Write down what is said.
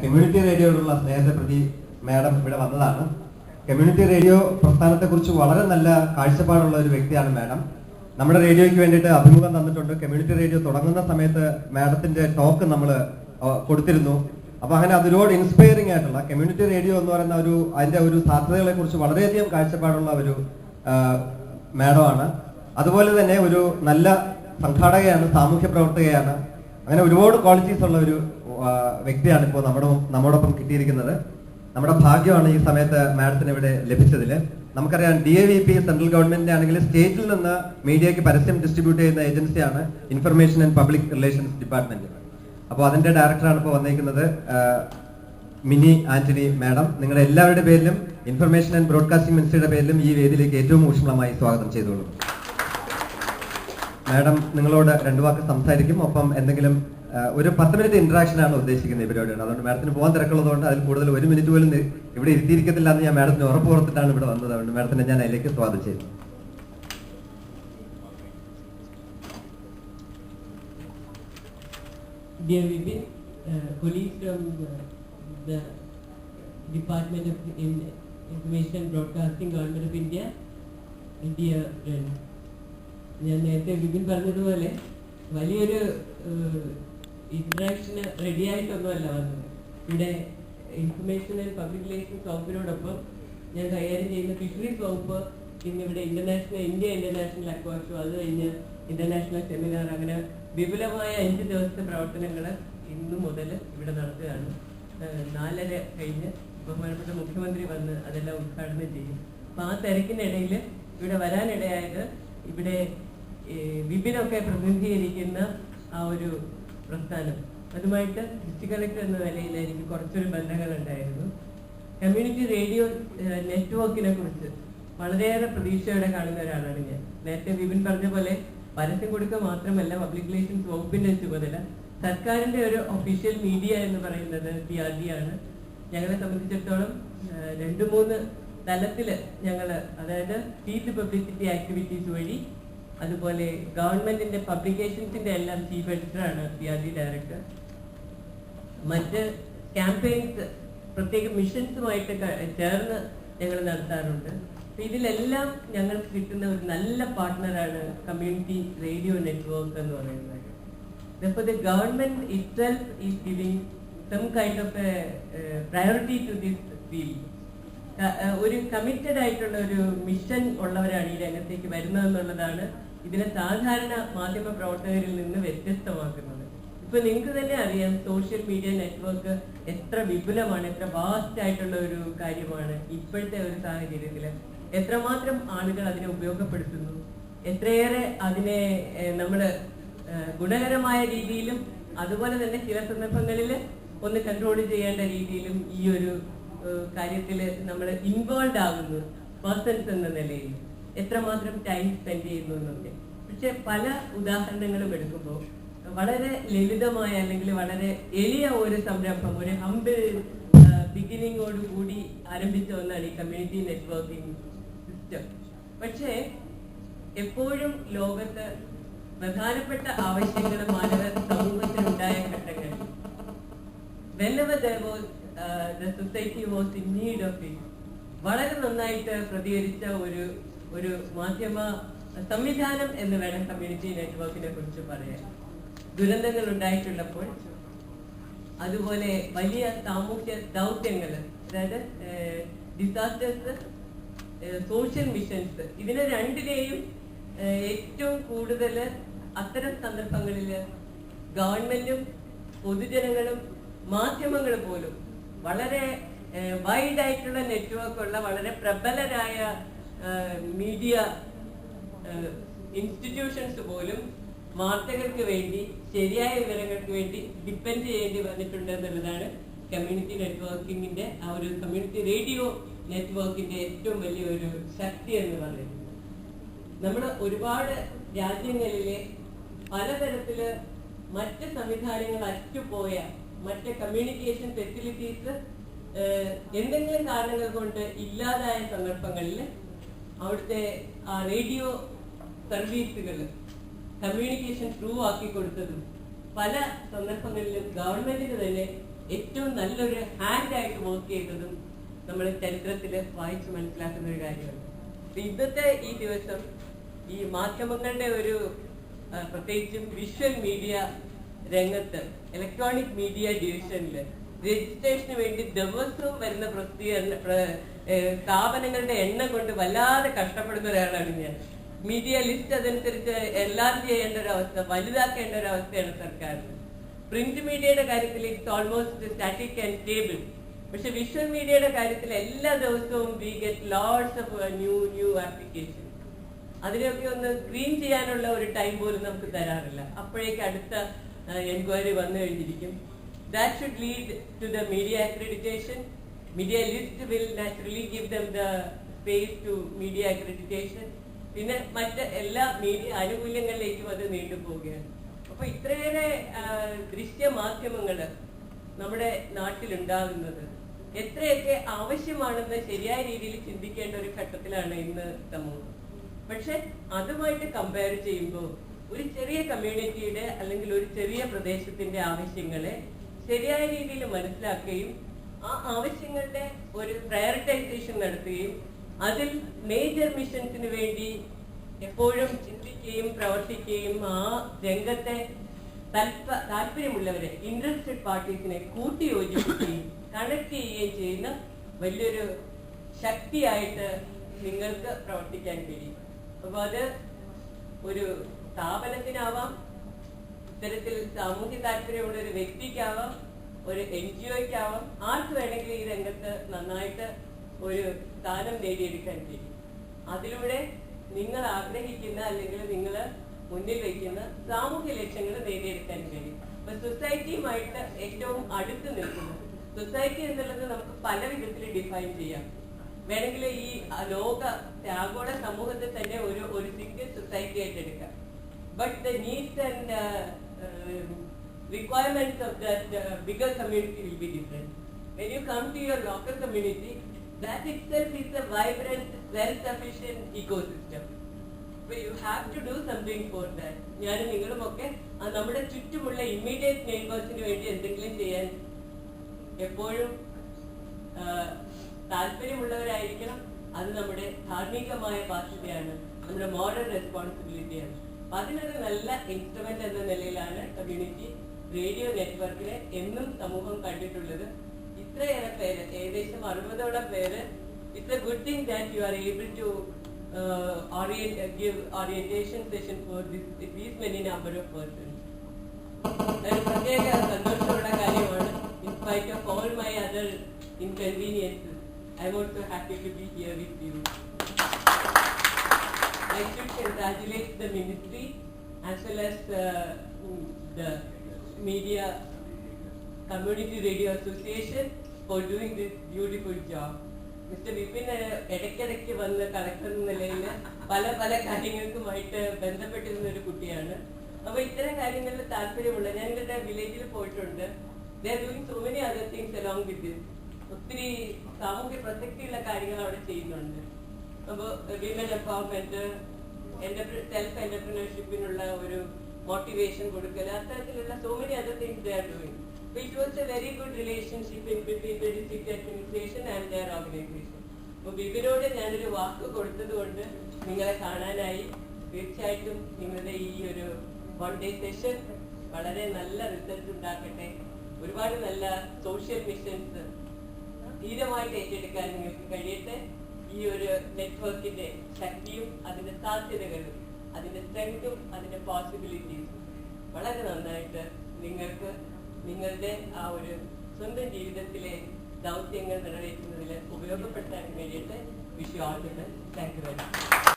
Community റേഡിയോയോടുള്ള സ്നേഹത്തെ പ്രതി madam ഇവിടെ വന്നതാണ്. കമ്മ്യൂണിറ്റി റേഡിയോ പ്രസ്ഥാനത്തെക്കുറിച്ച് വളരെ നല്ല കാഴ്ചപ്പാടുള്ള ഒരു വ്യക്തിയാണ് മാഡം. നമ്മുടെ റേഡിയോയ്ക്ക് വേണ്ടിയിട്ട് അഭിമുഖം തന്നിട്ടുണ്ട്. കമ്മ്യൂണിറ്റി റേഡിയോ തുടങ്ങുന്ന സമയത്ത് മാഡത്തിന്റെ ടോക്ക് നമ്മൾ കൊടുത്തിരുന്നു. അപ്പൊ അങ്ങനെ അതിനോട് ഇൻസ്പയറിംഗ് ആയിട്ടുള്ള കമ്മ്യൂണിറ്റി റേഡിയോ എന്ന് പറയുന്ന അതിന്റെ ഒരു സാധ്യതകളെ കുറിച്ച് വളരെയധികം കാഴ്ചപ്പാടുള്ള ഒരു മാഡമാണ്. അതുപോലെ തന്നെ ഒരു നല്ല സംഘാടകയാണ്, സാമൂഹ്യ പ്രവർത്തകയാണ്. അങ്ങനെ ഒരുപാട് ക്വാളിറ്റീസ് ഉള്ള ഒരു വ്യക്തിയാണ് ഇപ്പോൾ നമ്മോടൊപ്പം കിട്ടിയിരിക്കുന്നത്. നമ്മുടെ ഭാഗ്യമാണ് ഈ സമയത്ത് മാഡത്തിന് ഇവിടെ ലഭിച്ചതിൽ. നമുക്കറിയാം DAVP സെൻട്രൽ ഗവൺമെന്റിന്റെ ആണെങ്കിൽ സ്റ്റേറ്റിൽ നിന്ന് മീഡിയയ്ക്ക് പരസ്യം ഡിസ്ട്രിബ്യൂട്ട് ചെയ്യുന്ന ഏജൻസിയാണ് information and public relations department. അപ്പോൾ അതിന്റെ ഡയറക്ടറാണ് ഇപ്പോൾ വന്നിരിക്കുന്നത് മിനി ആന്റണി മാഡം. നിങ്ങളുടെ എല്ലാവരുടെ പേരിലും ഇൻഫർമേഷൻ ആൻഡ് ബ്രോഡ്കാസ്റ്റിംഗ് മിനിസ്ട്രിയുടെ പേരിലും ഈ വേദിയിലേക്ക് ഏറ്റവും ഊഷ്മളമായി സ്വാഗതം ചെയ്തോളൂ. മാഡം നിങ്ങളോട് രണ്ടു വാക്ക് സംസാരിക്കും. ഒപ്പം എന്തെങ്കിലും ഒരു 10 മിനിറ്റ് ഇന്ററാക്ഷൻ ആണ് ഉദ്ദേശിക്കുന്നത് ഈ പരിപാടിയാണ്. അതുകൊണ്ട് മാഡത്തിന് പോകാൻ തിരക്കുള്ളതുകൊണ്ട് അതിൽ കൂടുതൽ 1 മിനിറ്റ് പോലും ഇവിടെ ഇരുത്തിയിരിക്കത്തില്ല എന്ന് ഞാൻ മാഡത്തിന് ഉറപ്പ് കൊടുത്തിട്ടാണ് ഇവിടെ വന്നത്. അതുകൊണ്ട് മാഡത്തിനെ ഞാൻ അതിലേക്ക് സ്വാഗതം ചെയ്തു. Dear Vipin, colleagues from the Department of Information and Broadcasting, Government of India, dear friends, ഞാൻ നേരത്തെ വിപിൻ പറഞ്ഞതുപോലെ വലിയൊരു ഇന്ററാക്ഷന് റെഡി ആയിട്ടൊന്നുമല്ല വന്നത്. ഇവിടെ ഇൻഫർമേഷൻ ആൻഡ് പബ്ലിക് റിലേഷൻസ് വകുപ്പിനോടൊപ്പം ഞാൻ കൈകാര്യം ചെയ്യുന്ന ഫിഷറീസ് വകുപ്പ് ഇന്നിവിടെ ഇന്ത്യ ഇന്റർനാഷണൽ അക്വാ ഷോ, അത് കഴിഞ്ഞ് ഇന്റർനാഷണൽ സെമിനാർ, അങ്ങനെ വിപുലമായ 5 ദിവസത്തെ പ്രവർത്തനങ്ങൾ ഇന്നു മുതൽ ഇവിടെ നടത്തുകയാണ്. 4:30 കഴിഞ്ഞ് ബഹുമാനപ്പെട്ട മുഖ്യമന്ത്രി വന്ന് അതെല്ലാം ഉദ്ഘാടനം ചെയ്യും. അപ്പം ആ തിരക്കിനിടയിൽ ഇവിടെ വരാനിടയായത് ഇവിടെ വിപിനൊക്കെ പ്രതിനിധീകരിക്കുന്ന ആ ഒരു പ്രസ്ഥാനം, അതുമായിട്ട് ഡിസ്ട്രിക്ട് കളക്ടർ എന്ന നിലയിൽ എനിക്ക് കുറച്ചൊരു ബന്ധങ്ങളുണ്ടായിരുന്നു. കമ്മ്യൂണിറ്റി റേഡിയോ നെറ്റ്വർക്കിനെ കുറിച്ച് വളരെയേറെ പ്രതീക്ഷയോടെ കാണുന്ന ഒരാളാണ് ഞാൻ. നേരത്തെ വിപിൻ പറഞ്ഞ പോലെ പരസ്യം കൊടുക്കുക മാത്രമല്ല, പബ്ലിക് റിലേഷൻസ് വകുപ്പിന്റെ ചുമതല, സർക്കാരിന്റെ ഒരു ഒഫീഷ്യൽ മീഡിയ എന്ന് പറയുന്നത് PRD ആണ്. ഞങ്ങളെ സംബന്ധിച്ചിടത്തോളം 2-3 തലത്തിൽ ഞങ്ങൾ, അതായത് ഫീൽഡ് പബ്ലിസിറ്റി ആക്ടിവിറ്റീസ് വഴി, അതുപോലെ ഗവൺമെന്റിന്റെ പബ്ലിക്കേഷൻസിന്റെ എല്ലാം ചീഫ് എഡിറ്ററാണ് PRD ഡയറക്ടർ. മറ്റ് ക്യാമ്പയിൻസ് പ്രത്യേക മിഷൻസുമായിട്ട് ചേർന്ന് ഞങ്ങൾ നടത്താറുണ്ട്. ഇതിലെല്ലാം ഞങ്ങൾക്ക് കിട്ടുന്ന ഒരു നല്ല പാർട്ട്ണറാണ് കമ്മ്യൂണിറ്റി റേഡിയോ നെറ്റ്വർക്ക് എന്ന് പറയുന്നത്. Therefore, the government itself is giving some kind of a priority to this field. ഒരു കമ്മിറ്റഡ് ആയിട്ടുള്ള ഒരു മിഷൻ ഉള്ളവരാണ് ഈ രംഗത്തേക്ക് വരുന്നതെന്നുള്ളതാണ് ഇതിനെ സാധാരണ മാധ്യമ പ്രവർത്തകരിൽ നിന്ന് വ്യത്യസ്തമാക്കുന്നത്. ഇപ്പൊ നിങ്ങൾക്ക് തന്നെ അറിയാം, സോഷ്യൽ മീഡിയ നെറ്റ്വർക്ക് എത്ര വിപുലമാണ്, എത്ര വാസ്റ്റ് ആയിട്ടുള്ള ഒരു കാര്യമാണ്. ഇപ്പോഴത്തെ ഒരു സാഹചര്യത്തിൽ എത്രമാത്രം ആളുകൾ അതിനെ ഉപയോഗപ്പെടുത്തുന്നു, എത്രയേറെ അതിനെ നമ്മൾ ഗുണകരമായ രീതിയിലും അതുപോലെ തന്നെ ചില സന്ദർഭങ്ങളിൽ ഒന്ന് കൺട്രോൾ ചെയ്യേണ്ട രീതിയിലും ഈ ഒരു കാര്യത്തിൽ നമ്മൾ ഇൻവോൾവ് ആകുന്നു പേഴ്സൺസ് എന്ന നിലയിൽ, എത്രമാത്രം ടൈം സ്പെൻഡ് ചെയ്യുന്നു എന്നൊക്കെ. പക്ഷെ പല ഉദാഹരണങ്ങളും എടുക്കുമ്പോൾ വളരെ ലളിതമായ അല്ലെങ്കിൽ വളരെ എളിയ ഒരു സംരംഭം, ഒരു ഹംബിൾ ബിഗിനിങ്ങോട് കൂടി ആരംഭിച്ച ഒന്നാണ് ഈ കമ്മ്യൂണിറ്റി നെറ്റ്വർക്കിംഗ് സിസ്റ്റം. പക്ഷേ എപ്പോഴും ലോകത്ത് പ്രധാനപ്പെട്ട ആവശ്യങ്ങൾ മാനവ സമൂഹത്തിനുണ്ടായ ഘട്ടങ്ങൾ, whenever there was the society was in need of it, വളരെ നന്നായിട്ട് പ്രതികരിച്ച ഒരു മാധ്യമ സംവിധാനം എന്ന് വേണം കമ്മ്യൂണിറ്റി നെറ്റ്വർക്കിനെ കുറിച്ച് പറയാൻ. ദുരന്തങ്ങൾ ഉണ്ടായിട്ടുള്ളപ്പോൾ, അതുപോലെ വലിയ സാമൂഹ്യ ദൗത്യങ്ങൾ, അതായത് ഡിസാസ്റ്റേഴ്സ്, സോഷ്യൽ മിഷൻസ്, ഇതിനെ രണ്ടിനെയും ഏറ്റവും കൂടുതൽ അത്തരം സന്ദർഭങ്ങളിൽ ഗവൺമെന്റും പൊതുജനങ്ങളും മാധ്യമങ്ങൾ പോലും വളരെ വൈഡ് ആയിട്ടുള്ള നെറ്റ്വർക്കുള്ള വളരെ പ്രബലരായ മീഡിയ ഇൻസ്റ്റിറ്റ്യൂഷൻസ് പോലും വാർത്തകൾക്ക് വേണ്ടി, ശരിയായ വിവരങ്ങൾക്ക് വേണ്ടി ഡിപ്പെൻഡ് ചെയ്യേണ്ടി വന്നിട്ടുണ്ട് എന്നുള്ളതാണ് കമ്മ്യൂണിറ്റി നെറ്റ്വർക്കിങ്ങിന്റെ ആ ഒരു കമ്മ്യൂണിറ്റി റേഡിയോ നെറ്റ്വർക്കിന്റെ ഏറ്റവും വലിയൊരു ശക്തി എന്ന് പറയുന്നത്. നമ്മൾ ഒരുപാട് രാജ്യങ്ങളിലെ പലതരത്തില് മറ്റ് സംവിധാനങ്ങൾ അറ്റുപോയ മറ്റ് കമ്മ്യൂണിക്കേഷൻ ഫെസിലിറ്റീസ് എന്തെങ്കിലും കാരണങ്ങൾ കൊണ്ട് ഇല്ലാതായ സന്ദർഭങ്ങളിൽ അവിടുത്തെ ആ റേഡിയോ സർവീസുകൾ കമ്മ്യൂണിക്കേഷൻ ത്രൂ ആക്കി കൊടുത്തതും പല സന്ദർഭങ്ങളിലും ഗവൺമെന്റിന് തന്നെ ഏറ്റവും നല്ലൊരു ഹാൻഡായിട്ട് വർക്ക് ചെയ്തതും നമ്മൾ ചരിത്രത്തിൽ വായിച്ച് മനസ്സിലാക്കുന്ന ഒരു കാര്യമാണ്. ഇന്നത്തെ ഈ ദിവസം ഈ മാധ്യമങ്ങളുടെ ഒരു പ്രത്യേകിച്ചും വിഷ്വൽ മീഡിയ രംഗത്ത് ഇലക്ട്രോണിക് മീഡിയ ഡിവിഷനിൽ രജിസ്ട്രേഷന് വേണ്ടി ദിവസവും വരുന്ന സ്ഥാപനങ്ങളുടെ എണ്ണം കൊണ്ട് വല്ലാതെ കഷ്ടപ്പെടുന്ന ഒരാളാണ് ഞാൻ. മീഡിയ ലിസ്റ്റ് അതനുസരിച്ച് എല്ലാം ചെയ്യേണ്ട ഒരു അവസ്ഥ, വലുതാക്കേണ്ട ഒരു അവസ്ഥയാണ് സർക്കാരിന്. പ്രിന്റ് മീഡിയയുടെ കാര്യത്തിൽ it's almost static and stable. പക്ഷെ വിഷ്വൽ മീഡിയയുടെ കാര്യത്തിൽ എല്ലാ ദിവസവും we get lots of new application. അതിനൊക്കെ ഒന്ന് സ്ക്രീൻ ചെയ്യാനുള്ള ഒരു ടൈം പോലും നമുക്ക് തരാറില്ല. അപ്പോഴേക്ക് അടുത്ത എൻക്വയറി വന്നു കഴിഞ്ഞിരിക്കും. That should lead to the media accreditation. Media list will naturally give them the space to media accreditation. പിന്നെ മറ്റ് എല്ലാ മീഡിയ ആനുകൂല്യങ്ങളിലേക്കും അത് നീണ്ടുപോവുകയാണ്. അപ്പൊ ഇത്രയേറെ ദൃശ്യമാധ്യമങ്ങൾ നമ്മുടെ നാട്ടിലുണ്ടാകുന്നത് എത്രയൊക്കെ ആവശ്യമാണെന്ന് ശരിയായ രീതിയിൽ ചിന്തിക്കേണ്ട ഒരു ഘട്ടത്തിലാണ് ഇന്ന് സമൂഹം. പക്ഷെ അതുമായിട്ട് കമ്പയർ ചെയ്യുമ്പോൾ ഒരു ചെറിയ കമ്മ്യൂണിറ്റിയുടെ അല്ലെങ്കിൽ ഒരു ചെറിയ പ്രദേശത്തിന്റെ ആവശ്യങ്ങളെ ശരിയായ രീതിയിൽ മനസ്സിലാക്കുകയും ആ ആവശ്യങ്ങളുടെ ഒരു പ്രയോറിറ്റൈസേഷൻ നടത്തുകയും അതിൽ മേജർ മിഷൻസിന് വേണ്ടി എപ്പോഴും ചിന്തിക്കുകയും പ്രവർത്തിക്കുകയും ആ രംഗത്തെ താല്പര്യമുള്ളവരെ ഇൻട്രസ്റ്റഡ് പാർട്ടീസിനെ കൂട്ടിയോജിപ്പിക്കുകയും കണക്ട് ചെയ്യുകയും ചെയ്യുന്ന വലിയൊരു ശക്തിയായിട്ട് നിങ്ങൾക്ക് പ്രവർത്തിക്കാൻ കഴിയും. അപ്പൊ അത് ഒരു സ്ഥാപനത്തിനാവാം, ഇത്തരത്തിൽ സാമൂഹ്യ താല്പര്യമുള്ള ഒരു വ്യക്തിക്കാവാം, ഒരു NGOയ്ക്കാവാം, ആർക്ക് വേണമെങ്കിലും ഈ രംഗത്ത് നന്നായിട്ട് ഒരു സ്ഥാനം നേടിയെടുക്കാൻ കഴിയും. അതിലൂടെ നിങ്ങൾ ആഗ്രഹിക്കുന്ന അല്ലെങ്കിൽ നിങ്ങൾ മുന്നിൽ വയ്ക്കുന്ന സാമൂഹ്യ ലക്ഷ്യങ്ങൾ നേടിയെടുക്കാൻ കഴിയും. അപ്പൊ സൊസൈറ്റിയുമായിട്ട് ഏറ്റവും അടുത്ത് നിൽക്കുന്നത്, സൊസൈറ്റി എന്നുള്ളത് നമുക്ക് പല വിധത്തിൽ ഡിഫൈൻ ചെയ്യാം. വേണമെങ്കിൽ ഈ ആഗോള സമൂഹത്തെ തന്നെ ഒരു സിംഗിൾ സൊസൈറ്റി ആയിട്ട് എടുക്കാം. But the needs and requirements of that bigger community will be different. When you come to your local community, that itself is a vibrant, self-sufficient ecosystem. But you have to do something for that. ഞാനും നിങ്ങളുമൊക്കെ നമ്മുടെ ചുറ്റുമുള്ള immediate നെയ്ബേഴ്സിന് വേണ്ടി എന്തെങ്കിലും ചെയ്യാൻ എപ്പോഴും താല്പര്യമുള്ളവരായിരിക്കണം. അത് നമ്മുടെ ധാർമ്മികമായ ബാധ്യതയാണ്, നമ്മുടെ മോറൽ റെസ്പോൺസിബിലിറ്റിയാണ്. അതിനൊരു നല്ല ഇൻസ്ട്രുമെന്റ് എന്ന നിലയിലാണ് കമ്മ്യൂണിറ്റി റേഡിയോ നെറ്റ്വർക്കിനെ എന്നും സമൂഹം കണ്ടിട്ടുള്ളത്. ഇത്രയേറെ പേര്, ഏകദേശം 60ഓളം പേര്, it's a good thing that you are able to give orientation session for these many number of persons. ഒരു പ്രത്യേക സന്തോഷമുള്ള കാര്യമാണ്. In spite of all my other inconveniences, I'm also happy to be here with you. I should congratulate the ministry as well as the Media Community Radio Association for doing this beautiful job. Mister Vipin ഇടയ്ക്കിടയ്ക്ക് വന്ന് collector എന്ന നിലയിൽ പല കാര്യങ്ങൾക്കുമായിട്ട് ബന്ധപ്പെട്ടിരുന്ന ഒരു കുട്ടിയാണ്. അപ്പൊ ഇത്തരം കാര്യങ്ങളിൽ താല്പര്യമുള്ള, ഞാൻ ഇവരുടെ വില്ലേജിൽ പോയിട്ടുണ്ട്. They are doing so many other things along with this. ഒത്തിരി സാമൂഹ്യ പ്രസക്തിയുള്ള കാര്യങ്ങൾ അവിടെ ചെയ്യുന്നുണ്ട്. അപ്പോൾ വിമൻ എംപവർമെന്റ്, സെൽഫ് എന്റർപ്രണർഷിപ്പിനുള്ള ഒരു മോട്ടിവേഷൻ കൊടുക്കൽ, അത്തരത്തിലുള്ള so many other things they are doing. So it was a very good relationship in between the district administration and their organization. അപ്പോൾ വിപിനോട് ഞാനൊരു വാക്ക് കൊടുത്തത് കൊണ്ട് നിങ്ങളെ കാണാനായി. തീർച്ചയായിട്ടും നിങ്ങളുടെ ഈ ഒരു 1 day സെഷൻ വളരെ നല്ല റിസൾട്ട് ഉണ്ടാക്കട്ടെ. ഒരുപാട് നല്ല സോഷ്യൽ മിഷൻസ് ധീരമായിട്ട് ഏറ്റെടുക്കാൻ നിങ്ങൾക്ക് കഴിയട്ടെ. ഈ ഒരു നെറ്റ്വർക്കിന്റെ ശക്തിയും അതിന്റെ സാധ്യതകളും അതിന്റെ സ്ട്രെങ്തും അതിന്റെ പോസിബിലിറ്റീസും വളരെ നന്നായിട്ട് നിങ്ങൾക്ക് നിങ്ങളുടെ ആ ഒരു സ്വന്തം ജീവിതത്തിലെ ദൗത്യങ്ങൾ നിറവേറ്റുന്നതിൽ ഉപയോഗപ്പെടുത്താൻ കഴിയട്ടെ. Wish you all the best. Thank you very much.